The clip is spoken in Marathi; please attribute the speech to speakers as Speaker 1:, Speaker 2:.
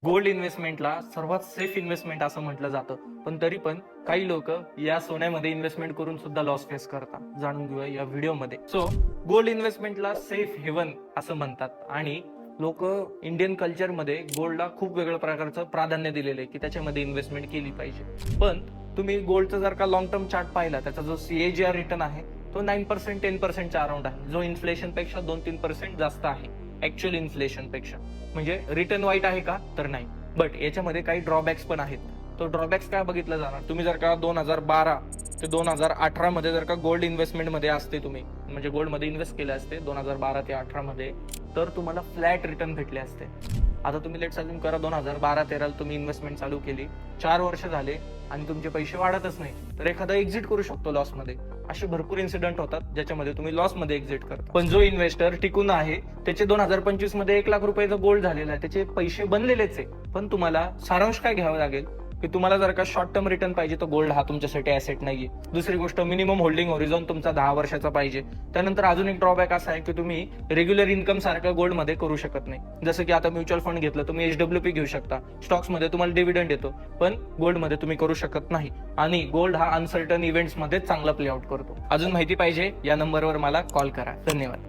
Speaker 1: गोल्ड इन्व्हेस्टमेंटला सर्वात सेफ इन्व्हेस्टमेंट असं म्हटलं जातं, पण तरी पण काही लोक या सोन्यामध्ये इन्व्हेस्टमेंट करून सुद्धा लॉस फेस करतात. जाणून घेऊया या व्हिडिओमध्ये. गोल्ड इन्व्हेस्टमेंटला सेफ हेवन असं म्हणतात आणि लोक इंडियन कल्चरमध्ये गोल्डला खूप वेगळ्या प्रकारचं प्राधान्य दिलेलं आहे की त्याच्यामध्ये इन्व्हेस्टमेंट केली पाहिजे. पण तुम्ही गोल्डचा जर का लॉंग टर्म चार्ट पाहिला, त्याचा जो CAGR रिटर्न आहे तो 9% 10%च्या अराउंड आहे, जो इन्फ्लेशन पेक्षा 2-3% जास्त आहे ऍक्च्युअल इन्फ्लेशन पेक्षा. म्हणजे रिटर्न वाईट आहे का? तर नाही. बट याच्यामध्ये काही ड्रॉबॅक्स पण आहेत. तो ड्रॉबॅक्स काय बघितलं जाणार, तुम्ही जर का 2012 ते 2018 मध्ये जर का गोल्ड इन्व्हेस्टमेंट मध्ये असते, तुम्ही म्हणजे गोल्ड मध्ये इन्व्हेस्ट केले असते 2012 ते 18 मध्ये, तर तुम्हाला फ्लॅट रिटर्न भेटले असते. आता तुम्ही लेट अज्यूम करा 2012-13 तुम्ही इन्व्हेस्टमेंट चालू केली, 4 वर्ष झाले आणि तुमचे पैसे वाढतच नाही, तर एखादा एक्झिट करू शकतो लॉस मध्ये. असे भरपूर इन्सिडेंट होतात ज्याच्यामध्ये तुम्ही लॉस मध्ये एक्झिट करता. पण जो इन्व्हेस्टर टिकून आहे त्याचे 2025 मध्ये 1 लाख रुपयाचा गोल्ड झालेला आहे, त्याचे पैसे बनलेलेच आहे. पण तुम्हाला सारांश काय घ्यावं लागेल की तुम्हाला जर का शॉर्ट टर्म रिटर्न पाहिजे तर गोल्ड हा तुमच्यासाठी ऍसेट नाहीये. दुसरी गोष्ट, मिनिमम होल्डिंग होरिझॉन तुमचा 10 वर्षाचा पाहिजे. त्यानंतर अजून एक ड्रॉबॅक असा आहे की तुम्ही रेग्युलर इन्कम सारखं गोल्ड मध्ये करू शकत नाही. जसं की आता म्युच्युअल फंड घेतलं, तुम्ही HWP घेऊ शकता, स्टॉक्स मध्ये तुम्हाला डिव्हिडंड येतो, पण गोल्ड मध्ये तुम्ही करू शकत नाही. आणि गोल्ड हा अनसर्टन इव्हेंट्स मध्ये चांगला प्ले आउट करतो. अजून माहिती पाहिजे या नंबरवर मला कॉल करा. धन्यवाद.